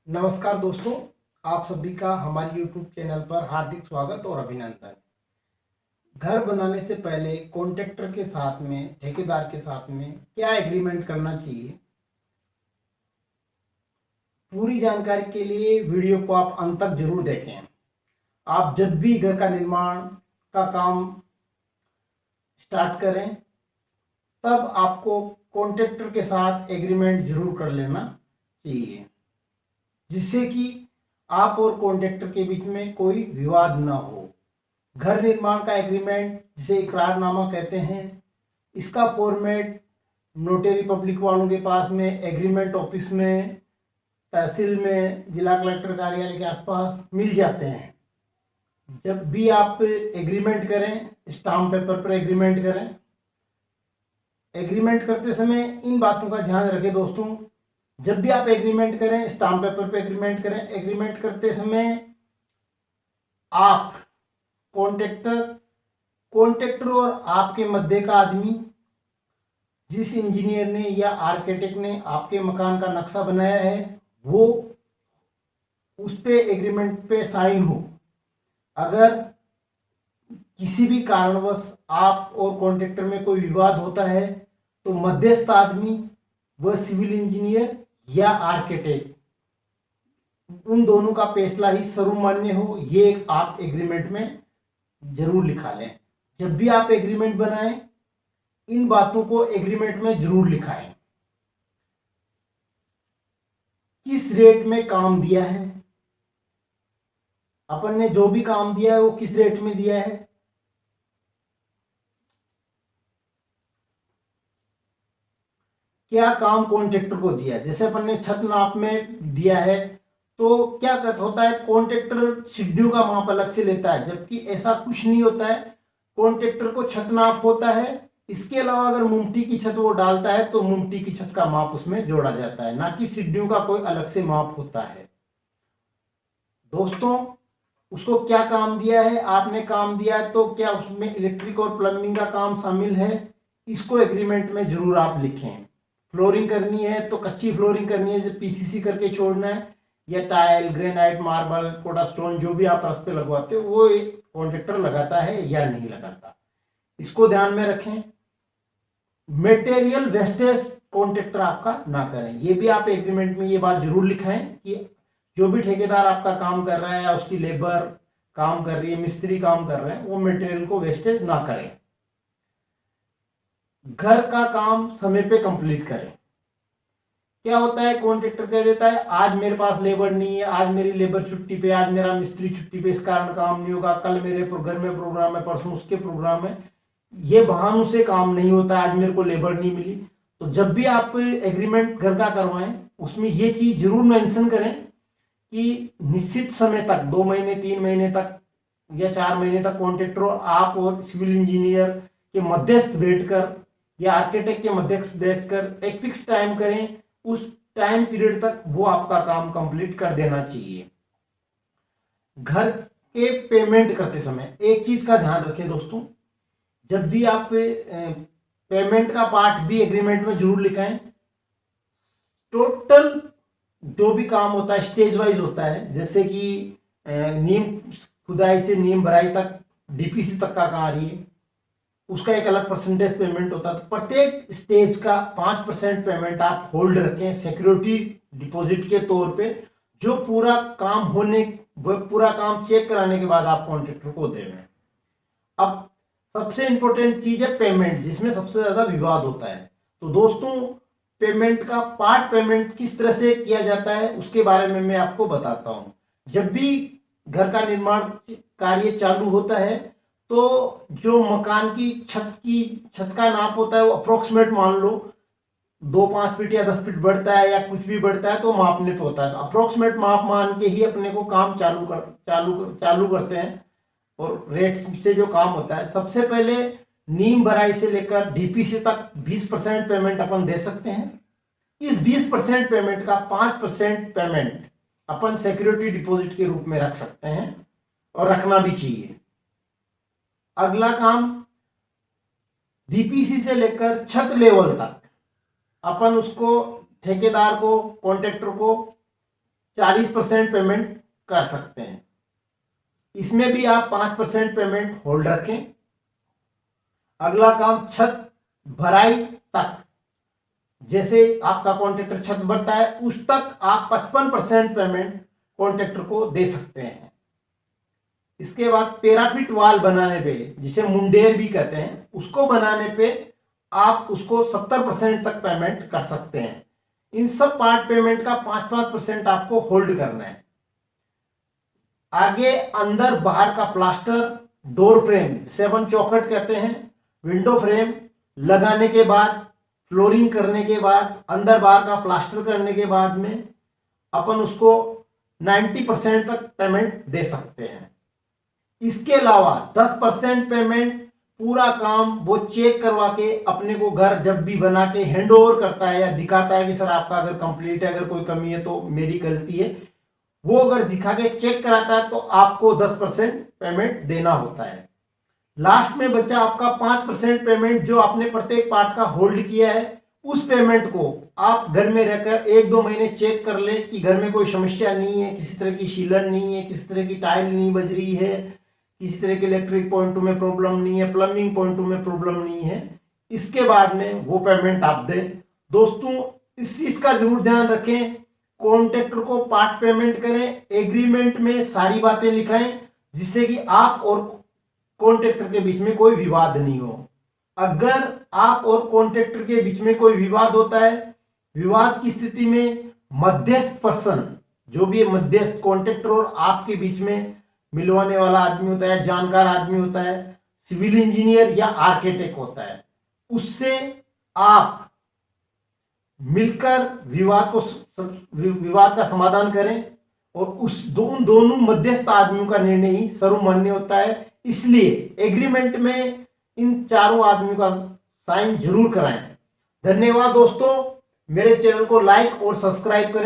नमस्कार दोस्तों, आप सभी का हमारे YouTube चैनल पर हार्दिक स्वागत और अभिनंदन। घर बनाने से पहले कॉन्ट्रैक्टर के साथ में, ठेकेदार के साथ में क्या एग्रीमेंट करना चाहिए, पूरी जानकारी के लिए वीडियो को आप अंत तक जरूर देखें। आप जब भी घर का निर्माण का काम स्टार्ट करें तब आपको कॉन्ट्रैक्टर के साथ एग्रीमेंट जरूर कर लेना चाहिए, जिससे कि आप और कॉन्ट्रैक्टर के बीच में कोई विवाद ना हो। घर निर्माण का एग्रीमेंट, जिसे इकरारनामा कहते हैं, इसका फॉर्मेट नोटरी पब्लिक वालों के पास में, एग्रीमेंट ऑफिस में, तहसील में, जिला कलेक्टर कार्यालय के आसपास मिल जाते हैं। जब भी आप एग्रीमेंट करें, स्टाम्प पेपर पर एग्रीमेंट करें। एग्रीमेंट करते समय इन बातों का ध्यान रखें दोस्तों। जब भी आप एग्रीमेंट करें, स्टाम्प पेपर पे एग्रीमेंट करें, एग्रीमेंट करते समय आप कॉन्ट्रैक्टर और आपके मध्य का आदमी, जिस इंजीनियर ने या आर्किटेक्ट ने आपके मकान का नक्शा बनाया है, वो उस पे एग्रीमेंट पे साइन हो। अगर किसी भी कारणवश आप और कॉन्ट्रैक्टर में कोई विवाद होता है तो मध्यस्थ आदमी, वह सिविल इंजीनियर या आर्किटेक्ट, उन दोनों का फैसला ही सर्वमान्य हो, ये आप एग्रीमेंट में जरूर लिखा लें। जब भी आप एग्रीमेंट बनाएं, इन बातों को एग्रीमेंट में जरूर लिखाएं। किस रेट में काम दिया है, अपन ने जो भी काम दिया है वो किस रेट में दिया है, क्या काम कॉन्ट्रैक्टर को दिया है। जैसे अपन ने छत नाप में दिया है तो क्या करता होता है, कॉन्ट्रैक्टर सीढ़ियों का माप अलग से लेता है, जबकि ऐसा कुछ नहीं होता है। कॉन्ट्रैक्टर को छत नाप होता है, इसके अलावा अगर मुमटी की छत वो डालता है तो मुमटी की छत का माप उसमें जोड़ा जाता है, ना कि सीढ़ियों का कोई अलग से माप होता है। दोस्तों, उसको क्या काम दिया है, आपने काम दिया है तो क्या उसमें इलेक्ट्रिक और प्लम्बिंग का काम शामिल है, इसको एग्रीमेंट में जरूर आप लिखें। फ्लोरिंग करनी है तो कच्ची फ्लोरिंग करनी है, जब पीसीसी करके छोड़ना है, या tile, granite, marble, Kota stone, जो भी आप रस पे लगवाते हो वो कॉन्ट्रैक्टर लगाता है या नहीं लगाता, इसको ध्यान में रखें। मटेरियल वेस्टेज कॉन्ट्रैक्टर आपका ना करें, ये भी आप एग्रीमेंट में ये बात जरूर लिखाएं कि जो भी ठेकेदार आपका काम कर रहा है या उसकी लेबर काम कर रही है, मिस्त्री काम कर रहे हैं, वो मटेरियल को वेस्टेज ना करें। घर का काम समय पे कंप्लीट करें। क्या होता है, कॉन्ट्रैक्टर कह देता है आज मेरे पास लेबर नहीं है, आज मेरी लेबर छुट्टी पे, आज मेरा मिस्त्री छुट्टी पे, इस कारण काम नहीं होगा, कल मेरे घर में प्रोग्राम है, परसों उसके प्रोग्राम है, ये बहानों से काम नहीं होता, आज मेरे को लेबर नहीं मिली। तो जब भी आप एग्रीमेंट घर का करवाएं, उसमें ये चीज जरूर मेंशन करें कि निश्चित समय तक, 2 महीने 3 महीने तक या 4 महीने तक कॉन्ट्रैक्टर और आप और सिविल इंजीनियर के मध्यस्थ बैठकर या आर्किटेक्ट के मध्यस्थ बैठकर एक फिक्स टाइम करें, उस टाइम पीरियड तक वो आपका काम कंप्लीट कर देना चाहिए। घर के पेमेंट करते समय एक चीज का ध्यान रखें दोस्तों, जब भी आप पेमेंट का पार्ट भी एग्रीमेंट में जरूर लिखाएं। टोटल जो भी काम होता है स्टेज वाइज होता है, जैसे कि नींव खुदाई से नींव भराई तक, डीपीसी तक का कार्य, उसका एक अलग परसेंटेज पेमेंट होता है। तो प्रत्येक स्टेज का 5% पेमेंट आप होल्ड रखें सिक्योरिटी डिपॉजिट के तौर पे, जो पूरा काम होने, पूरा काम चेक कराने के बाद आप कॉन्ट्रैक्टर को दें। अब सबसे इंपॉर्टेंट चीज है पेमेंट, जिसमें सबसे ज्यादा विवाद होता है। तो दोस्तों, पेमेंट का पार्ट पेमेंट किस तरह से किया जाता है उसके बारे में मैं आपको बताता हूं। जब भी घर का निर्माण कार्य चालू होता है तो जो मकान की छत का नाप होता है वो अप्रोक्सीमेट मान लो 2-5 फीट या 10 फीट बढ़ता है या कुछ भी बढ़ता है तो मापने पे होता है। तो अप्रोक्सीमेट माप मान के ही अपने को काम चालू करते हैं। और रेट से जो काम होता है, सबसे पहले नींव भराई से लेकर डीपीसी तक 20% पेमेंट अपन दे सकते हैं। इस 20% पेमेंट का 5% पेमेंट अपन सिक्योरिटी डिपॉजिट के रूप में रख सकते हैं और रखना भी चाहिए। अगला काम, डीपीसी से लेकर छत लेवल तक अपन उसको, ठेकेदार को, कॉन्ट्रैक्टर को 40% पेमेंट कर सकते हैं। इसमें भी आप 5% पेमेंट होल्ड रखें। अगला काम छत भराई तक, जैसे आपका कॉन्ट्रैक्टर छत भरता है उस तक आप 55% पेमेंट कॉन्ट्रैक्टर को दे सकते हैं। इसके बाद पैराफिट वाल बनाने पे, जिसे मुंडेर भी कहते हैं, उसको बनाने पे आप उसको 70% तक पेमेंट कर सकते हैं। इन सब पार्ट पेमेंट का 5-5% आपको होल्ड करना है। आगे अंदर बाहर का प्लास्टर, डोर फ्रेम जिसे अपन चौखट कहते हैं, विंडो फ्रेम लगाने के बाद, फ्लोरिंग करने के बाद, अंदर बाहर का प्लास्टर करने के बाद में अपन उसको 90% तक पेमेंट दे सकते हैं। इसके अलावा 10% पेमेंट पूरा काम वो चेक करवा के अपने को घर जब भी बना के हैंड ओवर करता है या दिखाता है कि सर आपका अगर कंप्लीट है, अगर कोई कमी है तो मेरी गलती है, वो अगर दिखा के चेक कराता है तो आपको 10% पेमेंट देना होता है। लास्ट में बचा आपका 5% पेमेंट, जो आपने प्रत्येक पार्ट का होल्ड किया है। उस पेमेंट को आप घर में रहकर 1-2 महीने चेक कर ले कि घर में कोई समस्या नहीं है, किसी तरह की सीलन नहीं है, किसी तरह की टाइल नहीं बज रही है, किसी तरह के इलेक्ट्रिक पॉइंट में प्रॉब्लम नहीं है, प्लम्बिंग पॉइंट में प्रॉब्लम नहीं है। इसके बाद में वो पेमेंट आप दें। दोस्तों इस चीज का जरूर ध्यान रखें, कॉन्ट्रैक्टर को पार्ट पेमेंट करें, एग्रीमेंट में सारी बातें लिखाएं जिससे कि आप और कॉन्ट्रैक्टर के बीच में कोई विवाद नहीं हो। अगर आप और कॉन्ट्रैक्टर के बीच में कोई विवाद होता है, विवाद की स्थिति में मध्यस्थ पर्सन, जो भी मध्यस्थ कॉन्ट्रैक्टर और आपके बीच में मिलवाने वाला आदमी होता है, जानकार आदमी होता है, सिविल इंजीनियर या आर्किटेक्ट होता है, उससे आप मिलकर विवाद का समाधान करें और उस दोनों मध्यस्थ आदमियों का निर्णय ही सर्वमान्य होता है। इसलिए एग्रीमेंट में इन चारों आदमियों का साइन जरूर कराएं। धन्यवाद दोस्तों, मेरे चैनल को लाइक और सब्सक्राइब करें।